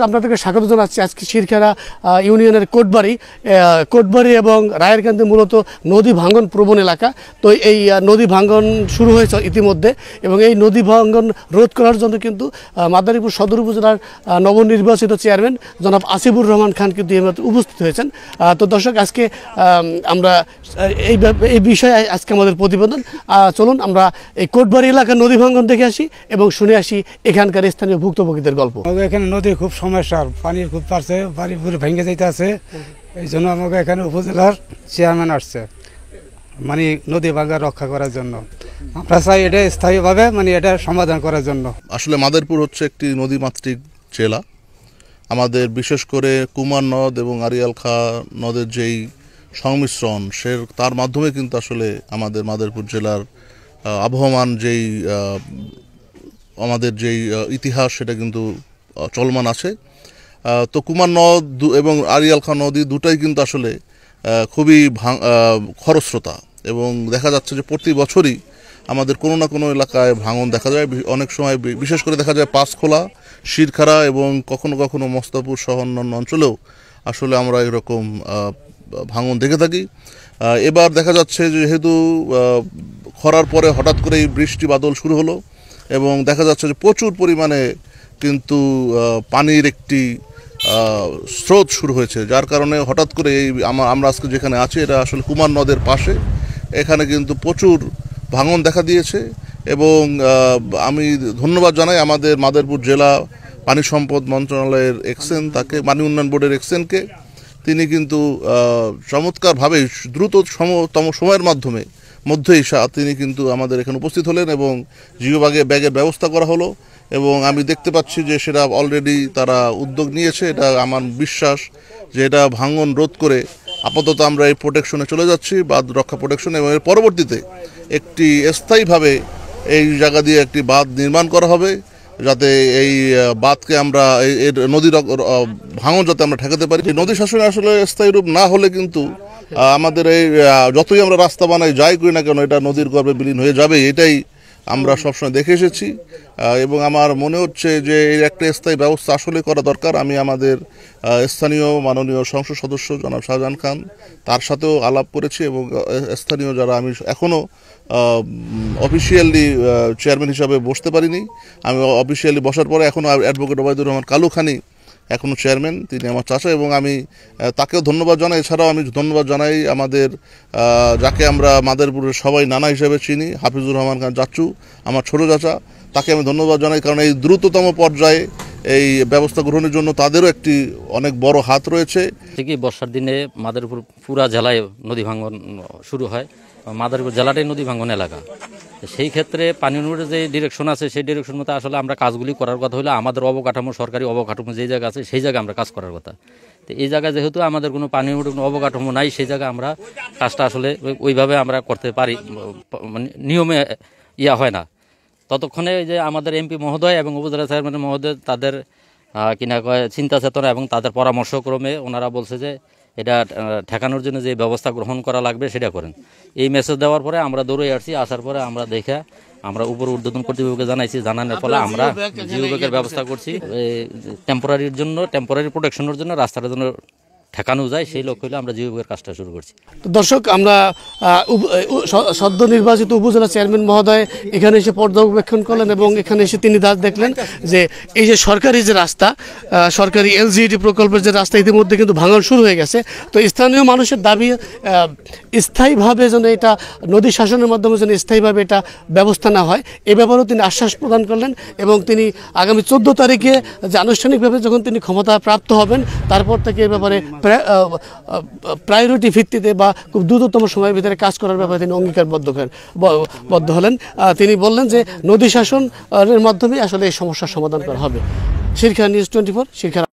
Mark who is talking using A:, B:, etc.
A: আপনাদেরকে স্বাগত জানাচ্ছি। আজকে শিরখেরা ইউনিয়নের কোটবাড়ি এবং রায়েরকান্দি মূলত নদী ভাঙ্গন প্রবণ এলাকা। তো এই নদী ভাঙ্গন শুরু হয়েছে ইতিমধ্যে এবং এই নদী ভাঙ্গন রোধ করার জন্য কিন্তু মাদারীপুর সদর উপজেলার নবনির্বাচিত চেয়ারম্যান জনাব আসিফুর রহমান খান কিন্তু উপস্থিত হয়েছেন। তো দর্শক, আজকে আমরা এই বিষয়ে আজকে আমাদের প্রতিবেদন। চলুন আমরা এই কোটবাড়ি এলাকার নদী ভাঙ্গন দেখে আসি এবং শুনে আসি এখানকার স্থানীয় ভুক্তভোগীদের গল্প।
B: এখানে নদী খুব সমস্যার, পানির খুব পারছে, পানি পুরো ভেঙে যাইতে আছে। এই জন্য আমাকে এখানে উপজেলার চেয়ারম্যান আসছে মানে নদী ভাঙ্গা রক্ষা করার জন্য। আমরা চাই এটা স্থায়ীভাবে এটা সমাধান করার জন্য।
C: আসলে মাদারীপুর হচ্ছে একটি নদীমাতৃক জেলা। আমাদের বিশেষ করে কুমার নদ এবং আড়িয়াল খাঁ নদের যেই সংমিশ্রণ তার মাধ্যমে কিন্তু আসলে আমাদের মাদারীপুর জেলার আবহমান আমাদের যেই ইতিহাস সেটা কিন্তু চলমান আছে। তো কুমার নদ এবং আড়িয়াল খাঁ নদী দুটাই কিন্তু আসলে খুবই খরস্রোতা এবং দেখা যাচ্ছে যে প্রতি বছরই আমাদের কোনো না কোনো এলাকায় ভাঙন দেখা যায়। অনেক সময় বিশেষ করে দেখা যায় পাঁচখোলা, শিরখেরা এবং কখনো কখনো মস্তাপুর সহ অন্যান্য অঞ্চলেও আসলে আমরা এরকম ভাঙন দেখে থাকি। এবার দেখা যাচ্ছে যেহেতু খরার পরে হঠাৎ করেই বৃষ্টি বাদল শুরু হলো এবং দেখা যাচ্ছে যে প্রচুর পরিমাণে কিন্তু পানির একটি স্রোত শুরু হয়েছে, যার কারণে হঠাৎ করে আমরা আজকে যেখানে আছি এটা আসলে কুমার নদের পাশে, এখানে কিন্তু প্রচুর ভাঙন দেখা দিয়েছে। এবং আমি ধন্যবাদ জানাই আমাদের মাদারীপুর জেলা পানি সম্পদ মন্ত্রণালয়ের তাকে পানি উন্নয়ন বোর্ডের এক্সেনকে। তিনি কিন্তু চমৎকারভাবে দ্রুততম সময়ের মধ্যেই তিনি কিন্তু আমাদের এখানে উপস্থিত হলেন এবং জিও ব্যাগের ব্যবস্থা করা হলো এবং আমি দেখতে পাচ্ছি যে সেটা অলরেডি তারা উদ্যোগ নিয়েছে। এটা আমার বিশ্বাস যে এটা ভাঙন রোধ করে আপাতত আমরা এই প্রোটেকশনে চলে যাচ্ছি, বাঁধ রক্ষা প্রোটেকশন, এবং এর পরবর্তীতে একটি স্থায়ীভাবে এই জায়গা দিয়ে একটি বাঁধ নির্মাণ করা হবে যাতে এই বাঁধকে আমরা এর নদীর ভাঙন যাতে আমরা ঠেকাতে পারি। নদী শাসনে আসলে স্থায়ী রূপ না হলে কিন্তু আমাদের এই যতই আমরা রাস্তা বানাই যাই করি না কেন এটা নদীর গর্ভে বিলীন হয়ে যাবে, এটাই আমরা সবসময় দেখে এসেছি। এবং আমার মনে হচ্ছে যে এর একটা স্থায়ী ব্যবস্থা আসলে করা দরকার। আমি আমাদের স্থানীয় মাননীয় সংসদ সদস্য জনাব শাহজাহান খান তার সাথেও আলাপ করেছি এবং স্থানীয় যারা, আমি এখনও অফিসিয়ালি চেয়ারম্যান হিসাবে বসতে পারিনি, আমি অফিসিয়ালি বসার পরে এখনও অ্যাডভোকেট ওবায়দুর রহমান কালু খানি এখনও চেয়ারম্যান, তিনি আমার চাচা এবং আমি তাকেও ধন্যবাদ জানাই। এছাড়াও আমি ধন্যবাদ জানাই আমাদের যাকে আমরা মাদারীপুরের সবাই নানা হিসেবে চিনি, হাফিজুর রহমান খান চাচু, আমার ছোটো চাচা, তাকে আমি ধন্যবাদ জানাই। কারণ এই দ্রুততম পর্যায়ে এই ব্যবস্থা গ্রহণের জন্য তাদেরও একটি অনেক বড় হাত রয়েছে।
D: ঠিকই বর্ষার দিনে মাদারীপুর পুরা জেলায় নদী ভাঙ্গন শুরু হয়। মাদারীপুর জেলাটাই নদী ভাঙ্গন এলাকা। সেই ক্ষেত্রে পানি উন্নয়নের যে ডিরেকশন আছে সেই ডিরেকশন মতো আসলে আমরা কাজগুলি করার কথা হলে আমাদের অবকাঠামো, সরকারি অবকাঠামো যেই জায়গা আছে সেই জায়গায় আমরা কাজ করার কথা। তো এই জায়গায় যেহেতু আমাদের কোনো পানি উন্নয়নের কোনো অবকাঠামো নাই, সেই জায়গায় আমরা কাজটা আসলে ওইভাবে আমরা করতে পারি, মানে নিয়মে হয় না। ততক্ষণে যে আমাদের এমপি মহোদয় এবং উপজেলা চেয়ারম্যান মহোদয় তাদের কিনা চিন্তা চেতনা এবং তাদের পরামর্শক্রমে ওনারা বলছে যে এটা ঠেকানোর জন্য যে ব্যবস্থা গ্রহণ করা লাগবে সেটা করেন। এই মেসেজ দেওয়ার পরে আমরা দৌড়ে আসছি, আসার পরে আমরা দেখে আমরা উপর ঊর্ধ্বতন কর্তৃপক্ষকে জানাইছি, জানানোর ফলে আমরা জিও ব্যাগের ব্যবস্থা করছি। টেম্পোরারি প্রোটেকশনের জন্য রাস্তাটা জন্য ঠেকানো যায় সেই লক্ষ্য হলে আমরা জিও ব্যাগের কাজটা শুরু করছি।
A: তো দর্শক, আমরা সদ্য নির্বাচিত উপজেলা চেয়ারম্যান মহোদয় এখানে এসে পর্যবেক্ষণ করলেন এবং এখানে এসে তিনি দেখলেন যে এই যে সরকারি যে রাস্তা, সরকারি এলজিইডি প্রকল্পের যে রাস্তা ইতিমধ্যে কিন্তু ভাঙন শুরু হয়ে গেছে। তো স্থানীয় মানুষের দাবি স্থায়ীভাবে যেন এটা নদী শাসনের মাধ্যমে যেন স্থায়ীভাবে এটা ব্যবস্থা না হয়, এ ব্যাপারেও তিনি আশ্বাস প্রদান করলেন এবং তিনি আগামী 14 তারিখে যে আনুষ্ঠানিকভাবে যখন তিনি ক্ষমতা প্রাপ্ত হবেন তারপর থেকে এ ব্যাপারে প্রায়োরিটি ভিত্তিতে বা খুব দ্রুততম সময়ের ভিতরে কাজ করার ব্যাপারে তিনি অঙ্গীকারবদ্ধ হলেন। তিনি বললেন যে নদী শাসনের মাধ্যমে আসলে এই সমস্যার সমাধান করা হবে। শিরখেরা নিউজ 24, শিরখেরা।